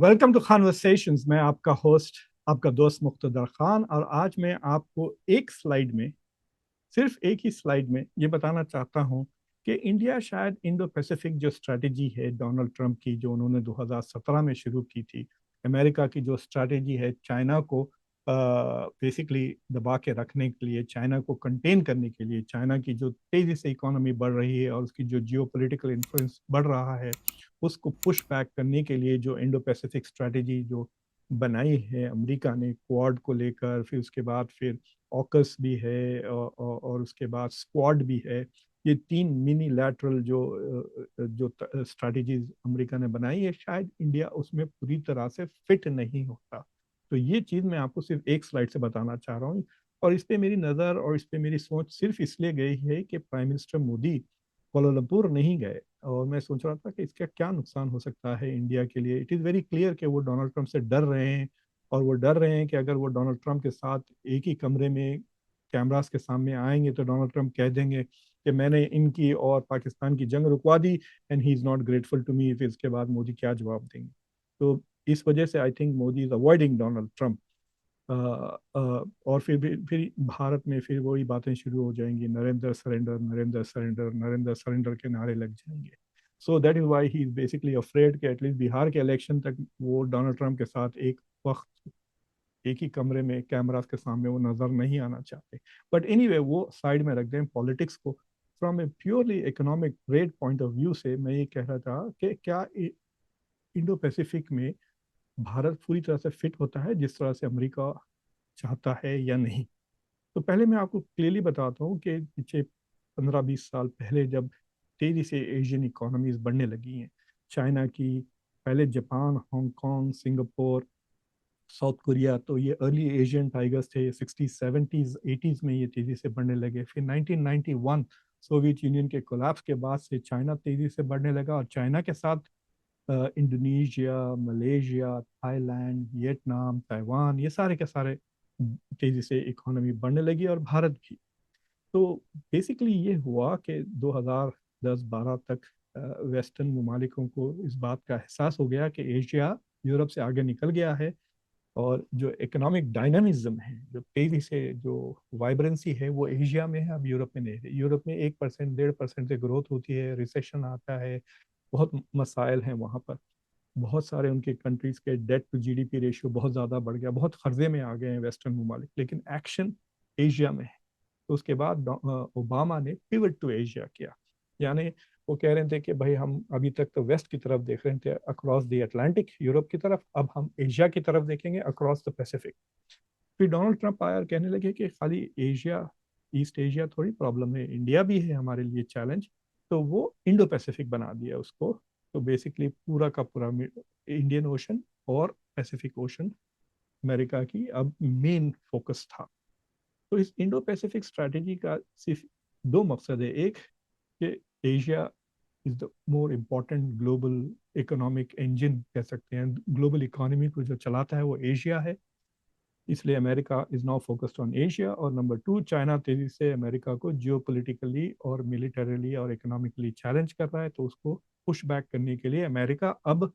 Welcome to conversations. मैं आपका host, आपका दोस्त मुख्तदर खान, और आज मैं आपको एक स्लाइड में, सिर्फ एक ही स्लाइड में ये बताना चाहता हूँ कि इंडिया शायद इंडो पैसिफिक जो स्ट्रैटेजी है डोनाल्ड ट्रंप की, जो उन्होंने 2017 में शुरू की थी, अमेरिका की जो स्ट्रैटेजी है चाइना को बेसिकली दबा के रखने के लिए, चाइना को कंटेन करने के लिए, चाइना की जो तेजी से इकोनॉमी बढ़ रही है और उसकी जो जियो पोलिटिकल इन्फ्लुएंस बढ़ रहा है, उसको पुश बैक करने के लिए जो इंडो पैसिफिक स्ट्रैटेजी जो बनाई है अमेरिका ने, क्वाड को लेकर, फिर उसके बाद फिर ऑकस भी है और उसके बाद स्क्वाड भी है। ये तीन मिनी लैटरल जो स्ट्रैटेजीज अमेरिका ने बनाई है, शायद इंडिया उसमें पूरी तरह से फिट नहीं होता। तो ये चीज़ मैं आपको सिर्फ एक स्लाइड से बताना चाह रहा हूँ। और इस पे मेरी नज़र और इस पे मेरी सोच सिर्फ इसलिए गई है कि प्राइम मिनिस्टर मोदी कोलालमपुर नहीं गए, और मैं सोच रहा था कि इसका क्या नुकसान हो सकता है इंडिया के लिए। इट इज़ वेरी क्लियर कि वो डोनाल्ड ट्रंप से डर रहे हैं, और वो डर रहे हैं कि अगर वो डोनाल्ड ट्रंप के साथ एक ही कमरे में कैमरास के सामने आएंगे तो डोनाल्ड ट्रंप कह देंगे कि मैंने इनकी और पाकिस्तान की जंग रुकवा दी, and he is not grateful to me. फिर इसके बाद मोदी क्या जवाब देंगे? तो इस वजह से I think Modi is avoiding Donald Trump. और फिर भारत में फिर वही बातें शुरू हो जाएंगी, Narendra surrender, Narendra surrender, Narendra surrender के नारे लग जाएंगे। So that is why he is basically afraid कि एटलीस्ट बिहार के इलेक्शन तक वो डोनाल्ड ट्रंप के साथ एक वक्त एक ही कमरे में कैमरास के सामने वो नजर नहीं आना चाहते। बट एनीवे, वो साइड में रख दें पॉलिटिक्स को। From A purely economic trade point of view से मैं ये कह रहा था कि क्या इंडो पैसिफिक में भारत पूरी तरह से फिट होता है जिस तरह से अमेरिका चाहता है या नहीं। तो पहले मैं आपको क्लियरली बताता हूँ कि पीछे 15-20 साल पहले जब तेजी से एशियन इकोनॉमीज बढ़ने लगी हैं, चाइना की, पहले Japan, Hong Kong, Singapore, south Korea, तो ये अर्ली एशियन टाइगर्स थे। 60s 70s 80s में ये तेजी से बढ़ने लगे। फिर 1991 सोवियत यूनियन के कोलैप्स के बाद से चाइना तेजी से बढ़ने लगा, और चाइना के साथ Indonesia, Malaysia, Thailand, Vietnam, Taiwan, ये सारे के सारे तेजी से इकोनॉमी बढ़ने लगी, और भारत भी। तो बेसिकली ये हुआ कि 2010-12 तक वेस्टर्न ममालिकों को इस बात का एहसास हो गया कि एशिया यूरोप से आगे निकल गया है, और जो इकोनॉमिक डायनामिज्म है, जो तेजी से जो वाइब्रेंसी है, वो एशिया में है, अब यूरोप में नहीं है। यूरोप में 1% 1.5% से ग्रोथ होती है, रिसेशन आता है, बहुत मसाइल हैं वहाँ पर। बहुत सारे उनके कंट्रीज के डेट टू जीडीपी रेशियो बहुत ज़्यादा बढ़ गया, बहुत कर्जे में आ गए हैं वेस्टर्न ममालिक, लेकिन एक्शन एशिया में है। तो उसके बाद ओबामा ने पिवट टू एशिया किया। यानी वो कह रहे थे कि भाई हम अभी तक तो वेस्ट की तरफ देख रहे थे, अक्रॉस द अटलांटिक, यूरोप की तरफ, अब हम एशिया की तरफ देखेंगे, अक्रॉस द पैसिफिक। फिर डोनाल्ड ट्रंप आया और कहने लगे कि खाली एशिया, ईस्ट एशिया थोड़ी प्रॉब्लम है, इंडिया भी है हमारे लिए चैलेंज। तो वो इंडो पैसिफिक बना दिया उसको। तो बेसिकली पूरा का पूरा इंडियन ओशन और पैसिफिक ओशन अमेरिका की अब मेन फोकस था। तो इस इंडो पैसिफिक स्ट्रैटेजी का सिर्फ दो मकसद है। एक, कि Asia is the more important global economic engine कह सकते हैं, ग्लोबल इकोनॉमी को जो चलाता है वो एशिया है, इसलिए America is now focused on Asia. और नंबर टू, चाइना तेजी से अमेरिका को जियो पोलिटिकली और मिलिटरीली और इकोनॉमिकली चैलेंज कर रहा है, तो उसको पुश बैक करने के लिए अमेरिका अब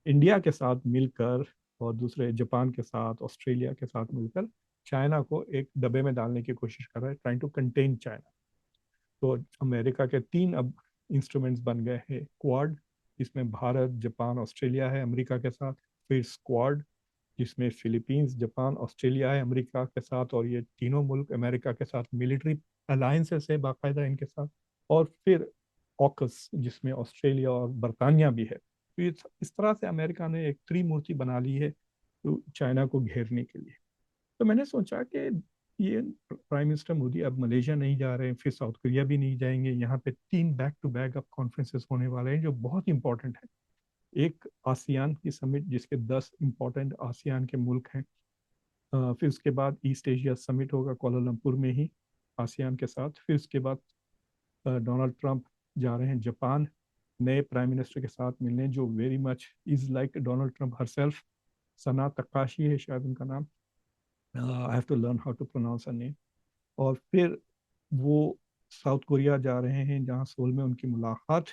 इंडिया के साथ मिलकर, और दूसरे जापान के साथ, ऑस्ट्रेलिया के साथ मिलकर चाइना को एक डब्बे में डालने की कोशिश कर रहा है, ट्राइंग टू कंटेन चाइना। तो अमेरिका के तीन अब इंस्ट्रूमेंट्स बन गए हैं। क्वाड, जिसमें भारत, जापान, ऑस्ट्रेलिया है अमेरिका के साथ। फिर स्क्वाड, जिसमें फिलीपींस, जापान, ऑस्ट्रेलिया है अमेरिका के साथ, और ये तीनों मुल्क अमेरिका के साथ मिलिट्री अलायंसेस है बाकायदा इनके साथ। और फिर ऑकस, जिसमें ऑस्ट्रेलिया और बरतानिया भी है। तो इस तरह से अमेरिका ने एक त्रिमूर्ति बना ली है तो चाइना को घेरने के लिए। तो मैंने सोचा कि ये प्राइम मिनिस्टर मोदी अब मलेशिया नहीं जा रहे हैं, फिर साउथ कोरिया भी नहीं जाएंगे, यहाँ पे तीन बैक टू बैक अब कॉन्फ्रेंसेस होने वाले हैं जो बहुत इंपॉर्टेंट है। एक आसियान की समिट, जिसके 10 इंपॉर्टेंट आसियान के मुल्क हैं। फिर उसके बाद ईस्ट एशिया समिट होगा कोलालमपुर में ही आसियान के साथ। फिर उसके बाद डोनाल्ड ट्रंप जा रहे हैं जापान, नए प्राइम मिनिस्टर के साथ मिलने, जो very much is like Donald Trump herself. Sana Takashi है शायद उनका नाम, I have to learn how to pronounce her name. और फिर वो साउथ कोरिया जा रहे हैं, जहाँ सोल में उनकी मुलाकात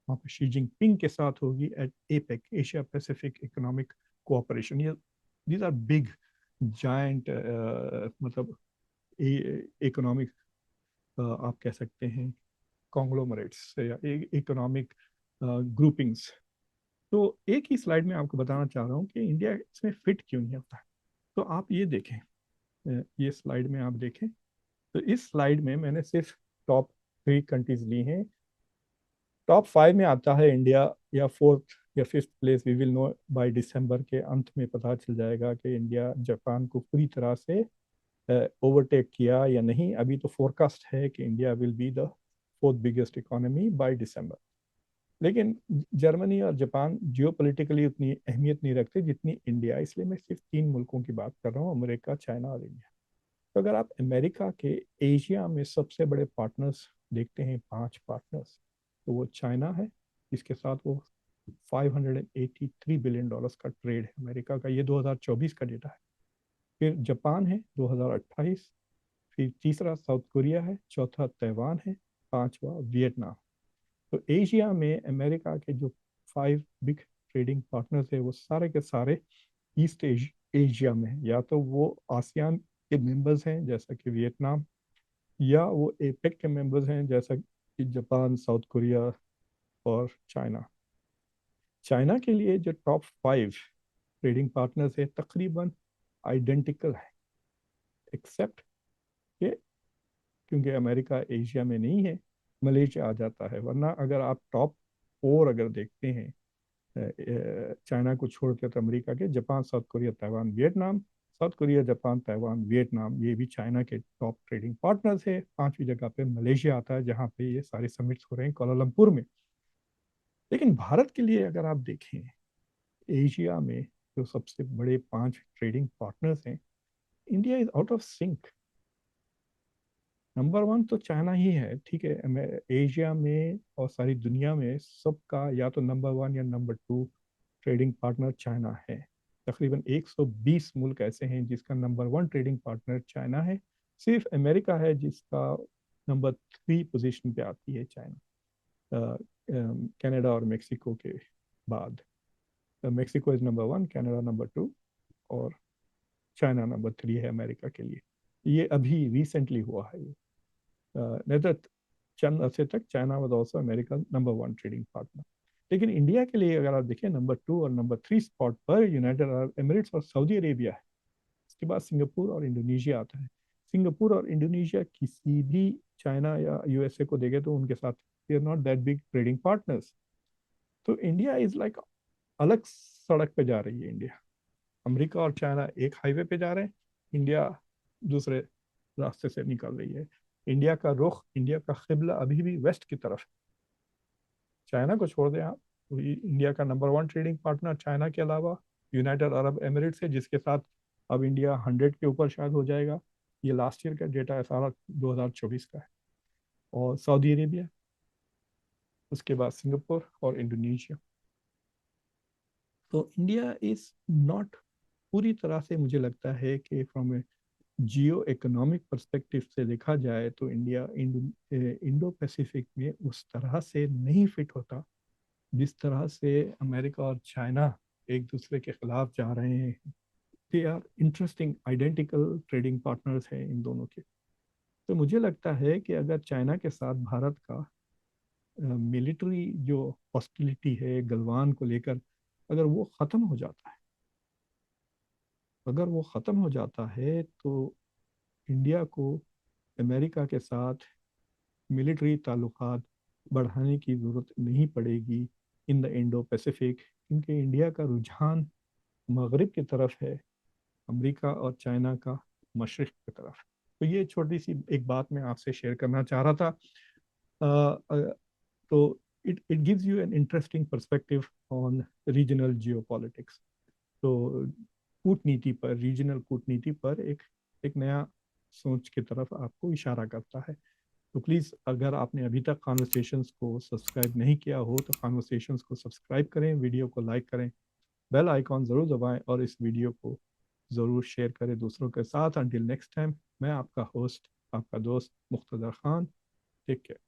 वहाँ पर शी जिनपिंग के साथ होगी at APEC, Asia Pacific economic cooperation. ये दीज आर बिग जायंट मतलब इकोनॉमिक आप कह सकते हैं कॉन्ग्लोमरेट्स या इकोनॉमिक ग्रुपिंग्स। तो एक ही स्लाइड में आपको बताना चाह रहा हूँ कि इंडिया इसमें फिट क्यों नहीं होता। तो आप ये देखें, ये स्लाइड में आप देखें, तो इस स्लाइड में मैंने सिर्फ टॉप 3 कंट्रीज ली हैं। टॉप 5 में आता है इंडिया, या 4th या 5th place we will know by दिसंबर के अंत में पता चल जाएगा कि इंडिया जापान को पूरी तरह से ओवरटेक किया या नहीं। अभी तो फोरकास्ट है कि India will be the 4th biggest economy by December. लेकिन जर्मनी और जापान जियोपॉलिटिकली उतनी अहमियत नहीं रखते जितनी इंडिया, इसलिए मैं सिर्फ 3 मुल्कों की बात कर रहा हूँ, अमेरिका, चाइना और इंडिया। तो अगर आप अमेरिका के एशिया में सबसे बड़े पार्टनर्स देखते हैं, 5 पार्टनर्स, तो वो चाइना है, इसके साथ वो $583 बिलियन का ट्रेड है अमेरिका का, ये 2024 का डेटा है। फिर जापान है 2028, फिर तीसरा साउथ कोरिया है, चौथा ताइवान है, पांचवा वियतनाम। तो एशिया में अमेरिका के जो 5 बिग ट्रेडिंग पार्टनर्स है वो सारे के सारे ईस्ट एशिया में है। या तो वो आसियान के मेंबर्स हैं जैसा कि वियतनाम, या वो एपेक के मेंबर्स हैं जैसा कि जापान, साउथ कोरिया और चाइना। चाइना के लिए जो टॉप 5 ट्रेडिंग पार्टनर्स है तकरीबन आइडेंटिकल है, एक्सेप्ट कि क्योंकि अमेरिका एशिया में नहीं है, मलेशिया आ जाता है। वरना अगर आप टॉप 4 अगर देखते हैं चाइना को छोड़कर, तो अमेरिका के Japan, south Korea, Taiwan, Vietnam. South Korea, Japan, Taiwan, Vietnam ये भी चाइना के टॉप ट्रेडिंग पार्टनर्स है। 5वीं जगह पे मलेशिया आता है, जहाँ पे ये सारे समिट्स हो रहे हैं कोलालमपुर में। लेकिन भारत के लिए अगर आप देखें, एशिया में जो सबसे बड़े 5 ट्रेडिंग पार्टनर्स हैं, India is out of sync. Number 1 तो चाइना ही है, ठीक है, एशिया में और सारी दुनिया में सबका या तो नंबर 1 या नंबर 2 ट्रेडिंग पार्टनर चाइना है। तकरीबन 120 मुल्क ऐसे हैं जिसका नंबर 1 ट्रेडिंग पार्टनर चाइना है। सिर्फ अमेरिका है जिसका नंबर 3 पोजीशन पे आती है चाइना, कनाडा और मेक्सिको के बाद। Mexico is number 1, Canada number 2 और चाइना नंबर 3 है अमेरिका के लिए। ये अभी रिसेंटली हुआ है। नहीं तो चंद अरसे तक China was also America number 1 trading partner. लेकिन इंडिया के लिए अगर आप देखें, नंबर 2 और नंबर 3 स्पॉट पर यूनाइटेड अरब एमिरेट्स और सऊदी अरेबिया है। इसके बाद सिंगापुर और इंडोनेशिया आता है। सिंगापुर और इंडोनेशिया किसी भी चाइना या यूएसए को देखे तो उनके साथ they are not that big trading partners. तो इंडिया इज लाइक अलग सड़क पे जा रही है इंडिया। अमेरिका और चाइना एक हाईवे पे जा रहे हैं, इंडिया दूसरे रास्ते से निकल रही है। इंडिया का रुख, इंडिया का किबला अभी भी वेस्ट की तरफ है। चाइना को छोड़ दें आप, तो इंडिया का नंबर 1 ट्रेडिंग पार्टनर चाइना के अलावा यूनाइटेड अरब एमिरेट्स है, जिसके साथ अब इंडिया 100 के ऊपर शायद हो जाएगा। ये लास्ट ईयर का डेटा है, सारा 2024 का है। और सऊदी अरेबिया, उसके बाद सिंगापुर और इंडोनेशिया। तो इंडिया इज नॉट, पूरी तरह से मुझे लगता है कि from A Jio economic perspective से देखा जाए तो इंडिया इंडो पैसिफिक में उस तरह से नहीं फिट होता जिस तरह से अमेरिका और चाइना एक दूसरे के खिलाफ जा रहे हैं। They are interesting identical trading partners हैं इन दोनों के। तो मुझे लगता है कि अगर चाइना के साथ भारत का मिलिट्री जो हॉस्टिलिटी है गलवान को लेकर, अगर वो ख़त्म हो जाता है, अगर वो ख़त्म हो जाता है तो इंडिया को अमेरिका के साथ मिलिट्री ताल्लुकात बढ़ाने की ज़रूरत नहीं पड़ेगी इन द इंडो पैसिफिक, क्योंकि इंडिया का रुझान मगरिब की तरफ है, अमेरिका और चाइना का मशरिक़ की तरफ। तो ये छोटी सी एक बात मैं आपसे शेयर करना चाह रहा था। तो it gives you an interesting perspective on regional geopolitics. तो कूटनीति पर, रीजनल कूटनीति पर एक नया सोच की तरफ आपको इशारा करता है। तो प्लीज़, अगर आपने अभी तक कॉन्वर्सेशंस को सब्सक्राइब नहीं किया हो तो कॉन्वर्सेशंस को सब्सक्राइब करें, वीडियो को लाइक करें, बेल आइकॉन ज़रूर दबाएं और इस वीडियो को ज़रूर शेयर करें दूसरों के साथ। अंटिल नेक्स्ट टाइम, मैं आपका होस्ट, आपका दोस्त मुख्तदर खान। Take care.